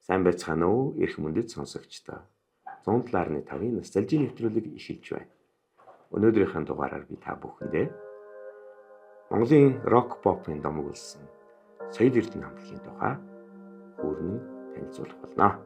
Сайн байцгаана уу? Эрх мөндөд сонсогчдоо. 107.5-ийн ностальжи нэвтрүүлэг эхэлж байна. Өнөөдрийнхээ дугаараар би та бүхэндээ Монголын рок попын домог болсон Соёл Эрдэнэ хамтлагийн тухай хүрнэн танилцуулах болно.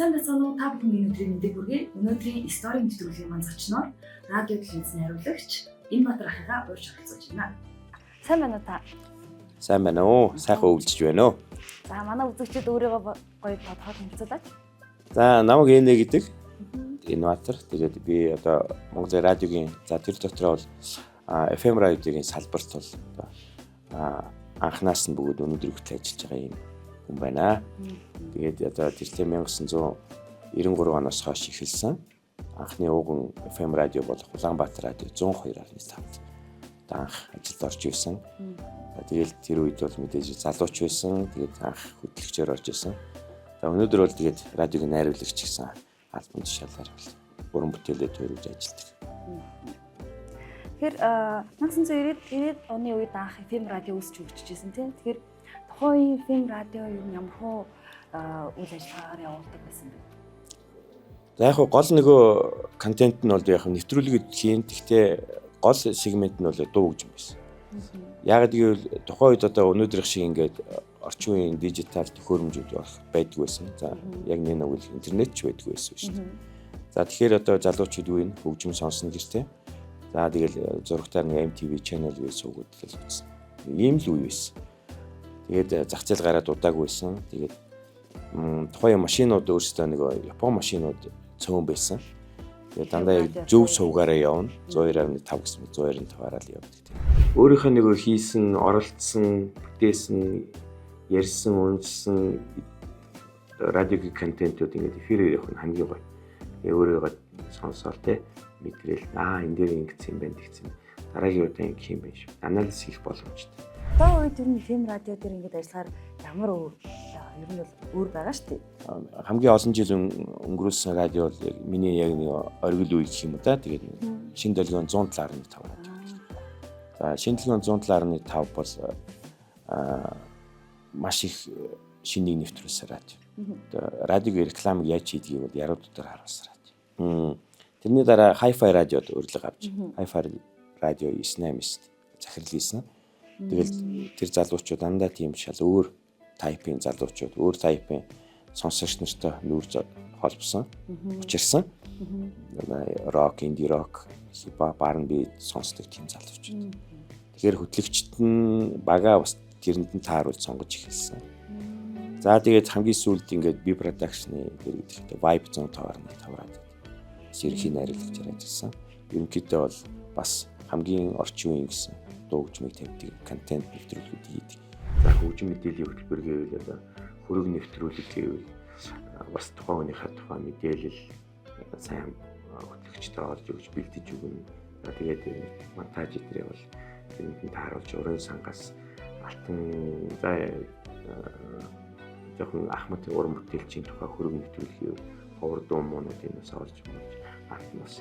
Сайн байцгаана уу? Та бүхэн өнөөдрийн мэдээг хүргэе. Өнөөдрийн стори нэвтрүүлгийн маань зочноор радио телевизийн хариулагч Энбатар ахыгаа урьж оролцож байна. Сайн байна уу та? Сайн байна уу? Сайхан өвлөж байна уу? За манай үзэгчид өөрийгөө гоё тодорхой танилцуулаач. За намайг Энэ гэдэг Энбатар. Тэгээд би одоо Монголын радиогийн тэр дотроо бол FM радиогийн салбарт бол анхнаас нь бүгд өнөөдөр хүртэл ажиллаж байгаа юм хүн байна. Тэгээд одоо тэртээ 1993 оноос хойш эхэлсэн. Анхны ууган FM радио болох Улаанбаатар радио 102.5 анх ажилд орж ирсэн. Тэгээд тэр үед бол мэдээж залууч байсан. Тэгээд анх хөтлөгчөөр орж ирсэн. Өнөөдөр бол тэгээд радиогийн найруулагч гэсэн албан тушаалаар уран бүтээлээ төрүүлж ажилладаг. Тэгэхээр 1990 оны үед анх FM радио үүсч хөгжижсэн тийм. Тэгэхээр тухайн FM радио ямар хөө үйл ажиллагаагаар явуулдаг байсан бэ? За яг гол нөгөө контент нь бол яг нэвтрүүлэг хийн. Гэхдээ гол сегмент нь бол дуу хөгжим байсан. Яг гэвэл тухайн үед одоо өнөөдрийнх шиг ингээд орчин үеийн дижитал төхөөрөмжүүд байдгүй байсан. За яг нэг үйл интернет ч байдгүй байсан шүү дээ. За тэгэхээр одоо залуучууд юу вэ? Хөгжим сонсно гэртээ. За тэгэл зурагтаар нэг MTV channel гэж суугаад л үзсэн. Ийм л үе байсан. Тэгээд зах зээл гараад удаагүй байсан. Тэгээд тухайн машинууд өөрсдөө нэг Япон машинууд цөөн байсан. Тэгээд дандаа яг зөв сувгаараа явна. 102.5 гэсэн 125-аар л явдаг тийм. Өөрийнхөө нэг хийсэн, оролцсон, бүтээсэн, ярьсан, уншсан радиогийн контентууд ингээд эфирээр явах нь хамгийн гоё. Тэгээд өөрийгөө сонсоол те мэдрэл энэ дээр ингэсэн юм байна гэсэн. Дараагийн удаа ингэ юм байна шүү. Анализ хийх боломжтой. Одоо үед ер нь FM радио дээр ингэж ажиллахаар ямар ер нь бол өөр байгаа шүү дээ. Хамгийн олон жил өнгөрүүлсэн радио бол миний яг нэг оргил үе гэх юм да. Тэгээд шинэ долгион 107.5 радио. За шинэ долгион 107.5 бол маш их шинийг нэвтрүүлсэн радио. Радиогийн рекламыг яаж хийдгийг бол яруудаар харуулсан радио. Тэрний дараа Hi-Fi радиод урилга авч Hi-Fi радио 98-т захирал хийсэн. Тэгэл тэр залуучууд дандаа тийм шал өөр тайпын залуучууд, өөр тайпын сонсогч нартай нүүр холбосон, учирсан. Рок, инди рок, хип-хоп, R&B сонсдог тийм залуучууд. Тэгэхээр хөтлөгчд нь багаа бас тэрэнд нь тааруулж сонгож эхэлсэн. За тэгээд хамгийн сүүлд ингээд би production-ы гэдэг Vibe 105.5 радио. Сэрхийн найруулагчаар ажилласан. Ерөнхийдөө бол бас хамгийн орчин үеийн гэсэн дуу хөгжмийг тавьдаг контент нэвтрүүлгүүд хийдэг. За хөгжим мэдээллийн хөтөлбөр гэвэл одоо хөрөг нэвтрүүлэг гэвэл бас тухайн хүнийхээ тухай мэдээлэл сайн хөтлөгчтэй олж өгч бэлдэж өгнө. Тэгээд монтаж дээр бол тэнд нь тааруулж уран сангаас алтан жоохон ахмад уран бүтээлчийн тухай хөрөг нэвтрүүлгийг ховор дуу муунууд энэс олж алтнаас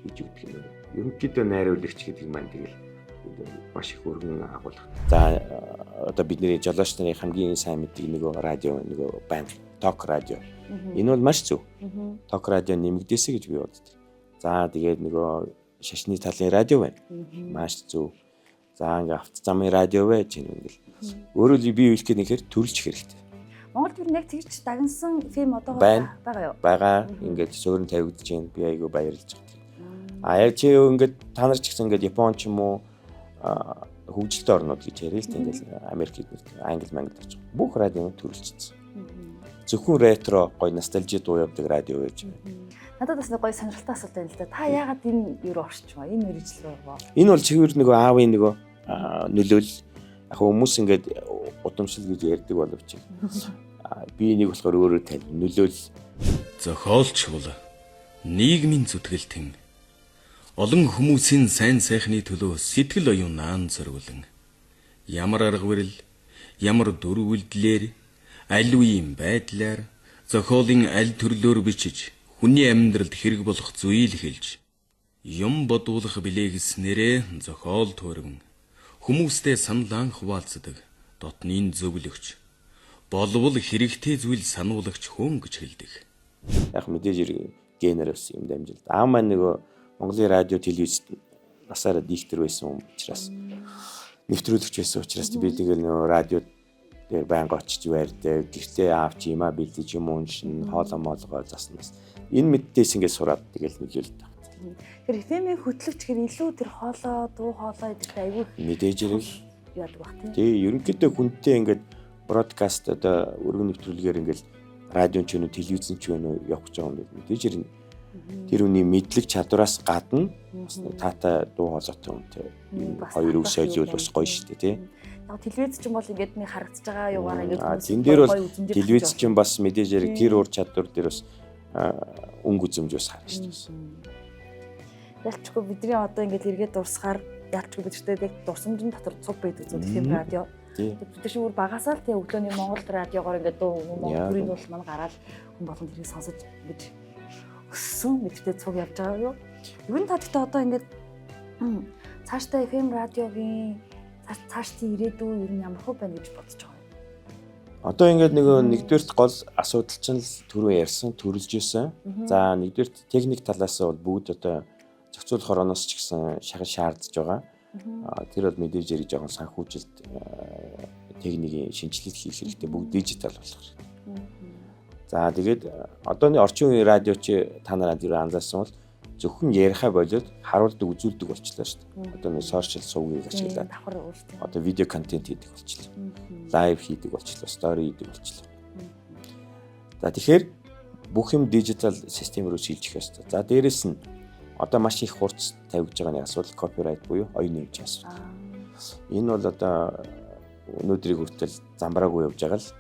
хийж өгдөг юм. Ерөнхийдөө найруулагч гэдэг маань тэгэл маш их өргөн агуулга. За одоо бидний жолооч нарын хамгийн сайн мэддэг нөгөө радио нөгөө байна. Ток радио. Энэ бол маш зөв. Ток радио нэмэгдээсэ гэж би боддог. За тэгээд нөгөө шашны талын радио байна. Маш зөв. За ингээ авто замын радио байж ингээл. Өөрөөр би юу хэлэх гэхээр төрөлж хэрэгтэй. Монголд юу нэг тэгж дагнсан FM одоо байгаа юу? Байгаа. Ингээд суурин тавигдаж байна. Би айгүй баярлж байна. Яг чи ингээд та нар ч гэсэн ингээд Япон ч юм уу хөгжилтэй орнууд гэж яриа л тэгэл Америк англи мангад гэж бүх радио төрөлжсөн. Зөвхөн ретро гоё ностальжи дуу явдаг радио байж байна. Надад бас нэг гоё сонирхолтой асуулт байна л да. Та яагаад энэ юу орчих вэ? Энэ мэргэжил рүү? Энэ бол чигээр нөгөө аавын нөгөө нөлөөл яг хүмүүс ингээд удамшил гэж ярьдаг боловч би энийг болохоор өөрөө тань нөлөөл Зохиолч бол нийгмийн зүтгэлтэн олон хүмүүсийн сайн сайхны төлөө сэтгэл оюун наан зориулан ямар арга барил ямар дүр үйлдэлээр аль үеийн байдлаар зохиолын аль төрлөөр бичиж хүний амьдралд хэрэг болох зүйл хэлж юм бодуулах билээ гэснээрээ зохиол туурган хүмүүстэй саналан хуваалцдаг дотнын зөвлөгч болвол хэрэгтэй зүйл сануулагч хүн гэж хэлдэг. Яг мэдээж генер өссөн юм дамжилт. Аав маань нөгөө Монголын радио телевизэд насаараа диктор байсан юм учраас нэвтрүүлэгч байсан учраас би тэгэл нөгөө радио дээр байнга очиж байрдаг. Гэртээ аав чи юмаа бэлдэж юм уншин хоолоо моолгоо заснаас энэ мэддээс ингээд сураад тэгэл нөлөөлдөг. Тэгэхээр FM-ийн хөтлөгч хэр илүү тэр хоолоо, дуу хоолоо гэдэгт аягүй мэдээж яадаг бах тийм. Тэгээ ерөнхийдөө хүнтэй ингээд бродкаст одоо өргөн нэвтрүүлгээр ингээд радио ч юм уу телевизэн ч юм уу явах гэж байгаа юм байна. Мэдээж тэр үний мэдлэг чадвараас гадна таатай дуу хоолойтой үнтэй хоёр үг сольжвол бас гоё шүү дээ тий. Яг телевиз ч юм бол ингээд нэг харагдаж байгаа юугаараа ингээд тэн дээр бол телевиз ч юм бас мэдээж тэр ур чадвар дээр бас өнгө үзэмж бас харна шүү дээ. Ялчгүй бидний одоо ингээд эргээд дурсахаар ялчгүй бидэртэй яг дурсамжийн дотор цуг байдаг зүйл FM радио. Бид чинь бүр багасаа л тий өглөөний Монгол радиогоор ингээд дуу Монгол төрийн дуул маань гараад хүн болгонд тэрийг сонсож ингэж өссөн бидэртэй цуг явж байгаа юу. Ер нь тадтай одоо ингээд цаашдаа FM радиогийн цаашдын ирээдүй ер нь ямар хөө байна гэж бодож байгаа юм. Одоо ингээд нэгдүгээрт гол асуудал чинь л түрүү ярьсан төрөлж исэн. За нэгдүгээрт техник талаас бол бүгд одоо зохицуулах орооноос ч гэсэн шахаж шаардж байгаа. Тэр бол мэдээж яриж байгаа санхүүжилт техникийн шинжилгээ хийх хэрэгтэй бүгд дижитал болох хэрэгтэй. За тэгээд одооний орчин үеийн радио чи та нараа тэр анзаарсан бол зөвхөн яриахаа болоод харуулдаг үзүүлдэг болчихлоо шүү дээ. Одоо нэг сошиал сувгийг ашиглаад одоо видео контент хийдэг болчихлоо. Лайв хийдэг болчихлоо, стори хийдэг болчихлоо. За тэгэхээр бүх юм дижитал систем рүү шилжих ёстой. За дээрэс нь одоо маш их хурц тавьж байгаа нэг асуудал копирайт буюу оюун нэмж асуудал. Энэ бол одоо өнөөдрийг хүртэл замбраагүй явж байгаа л.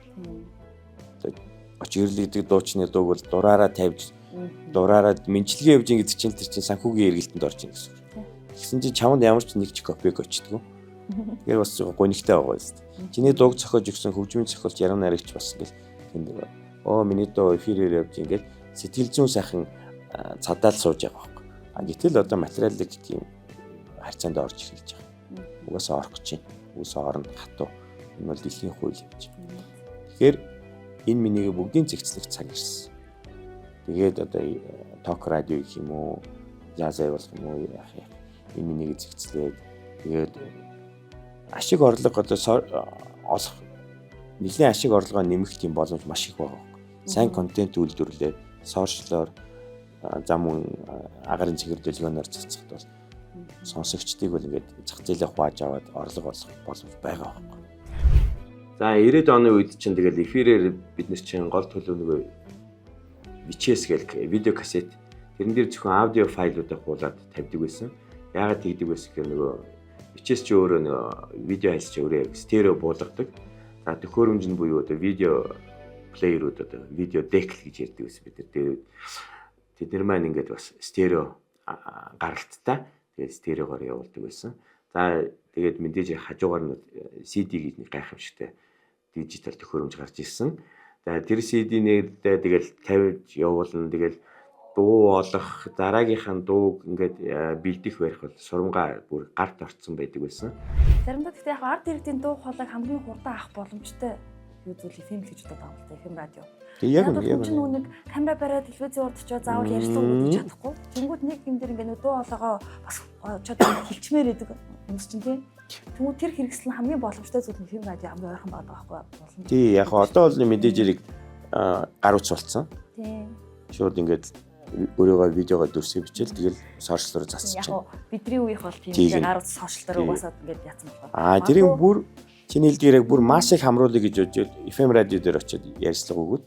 Очирлэгдэг дуучны дууг бол дураараа тавьж дураараа мэнчилгээ явж гэдэг чинь тэр чинь санхүүгийн эргэлтэнд орж ийн гэсэн үг. Тэгсэн чинь чамд ямар ч нэг ч копиг очдгоо. Тэгэхээр бас гонигтай байгаа юм. Чиний дууг зохиож өгсөн хөгжмийн зохиолч Яран наригч бас ингээл тэнд миний дуу эфирээр явж ингээд сэтгэл зүйн сайхан цадаал сууж байгаа байхгүй. Гэтэл одоо материалын тийм харьцаанд орж эхэлж байгаа. Угаасаа орох гэж байна. Угаасаа орно хатуу. Энэ бол дэлхийн хууль юм чи. Тэгэхээр энэ минийг бүгдийн зэгцлэх цаг ирсэн. Тэгээд одоо ток радио гэх юм уу, jazz болох юм уу яах юм. Энэ минийг зэгцлээд тэгээд ашиг орлого одоо олох нэлийн ашиг орлогоо нэмэх тийм боломж маш их байгаа. Сайн контент үйлдвэрлээд сошиалоор зам агарын цэгэр дэлгөөнөөр цацхад бол сонсогчдыг бол ингээд зах зээлээ хувааж аваад орлого олох боломж байгаа байхгүй. За 90-ад оны үед чинь тэгэл эфирээр бид нар чинь гол төлөв VHS гэх видео кассет тэрэн дээр зөвхөн аудио файлуудаа хуулаад тавьдаг байсан. Яагаад тэгдэг байсан гэхээр VHS ч өөрөө видео хайлт ч өөрөө стерео буулгадаг. За төхөөрөмж нь буюу одоо видео плеерүүд одоо видео дек гэж ярьдаг байсан бид нар. Тэд нар маань ингээд бас стерео гаралттай тэгээд стереогоор явуулдаг байсан. За тэгээд мэдээж хажуугаар нь CD гэж нэг гайхамшигтай дижитал төхөөрөмж гарч ирсэн. За тэр CD-нэрдээ тэгэл тавьж явуулна. Тэгэл дуу олох, дараагийнхаа дууг ингээд бэлдэх барих бол сурамгаа бүр гарт орцсон байдаг байсан. Заримдаа гэхдээ яг ард иргэдийн дуу хоолойг хамгийн хурдан авах боломжтой юу зүйл FM л гэж боддог юм л та FM радио. Яг нэг камера бариад телевизийн урд очиод заавал ярьсан үгдэж чадахгүй. Тэнгүүд нэг юм дээр ингээд дуу хоолойгоо бас очиод хилчмээр идэг хүмүүс чинь тийм. Тэнгүүд тэр хэрэгсэл нь хамгийн боломжтой зүйл FM радио хамгийн ойрхон байдаг байхгүй. Тий яг одоо бол мэдээж хэрэг гар утс болцсон. Тий. Шууд ингээд өөрийгөө видеогоо дүрсгэж бичээл тэгэл сошиал руу засчих. Яг бидний үеийнх бол тийм гар утс сошиал дээр угаасаа ингээд яцсан байна. Тэрийг бүр чиний хэлдгээрээ бүр маш их хамруулъя гэж бодож FM радио дээр очиод ярьцлага өгөөд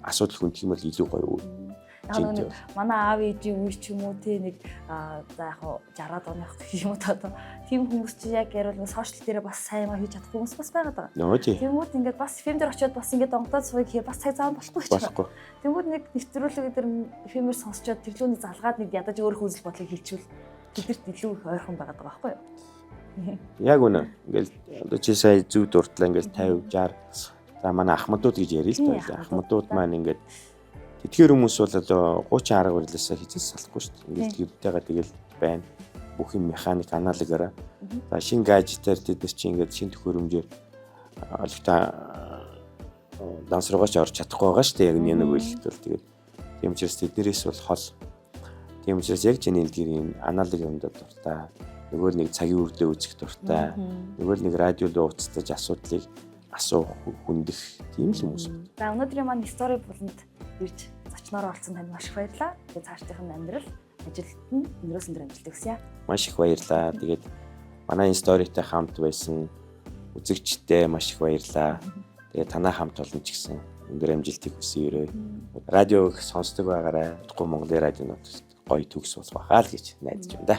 асуудал хүндэх юм бол илүү гоё. жинтэй. Манай аав ээжийн үе ч юм уу тий нэг за яг 60-аад оны гэх юм уу одоо тийм хүмүүс чи яг ярил нэг сошиал дээр бас сайн хийж чадах хүмүүс бас байгаад байгаа. Нөө тий. Тэнгүүд ингээд бас FM дээр очиод бас ингээд онгодод сууя гэхээр бас цаг зав болохгүй ч байна. Тэнгүүд нэг нэвтрүүлэг дээр FM-ээр сонсчоод тэрлүүний залгаад нэг ядаж өөр хүсэл бодлыг хэлчихвэл тэдэрт илүү их ойрхон байгаад байгаа байхгүй юу? Яг үнэ. Ингээл одоо чи сая зүг дурдлаа ингээл 50 60 за манай ахмадууд гэж ярил л да. Ахмадууд маань ингээд тэдгээр хүмүүс бол одоо 30 арга барилаасаа хизээс салахгүй шүү дээ. Ингээл гэртэйгээ тэгэл байна. Бүх юм механик аналогоор. За шинэ гаджетаар тэднес чи ингээд шинэ төхөөрөмжөөр олигтой дансруугаач орж чадахгүй байгаа шүү дээ. Яг нэг үйлдэл тэгээд тийм учраас тэднэрээс бол хол. Тийм учраас яг чиний хэлдгэрийн аналог юмд дуртай. Нөгөө нэг цагийн үрлээ үзэх дуртай. Нөгөө нэг радиод ууцтаж асуудлыг асуух хүндэх тийм л хүмүүс. За өнөөдрийн маань стори буланд ирж зочноор олцсон танд маш их баярлалаа. Тэгээд цаашдынх нь амьдрал, ажилд нь өнөөс өндөр амжилт хүсье. Маш их баярлалаа. Тэгээд манай энэ сторитой хамт байсан үзэгчдээ маш их баярлалаа. Тэгээд танаа хамт олон ч гэсэн өндөр амжилтыг хүсье. Радиог сонсдог байгаарай. Монголын радионууд гоё төгс болох байхаа л гэж найдаж байна да.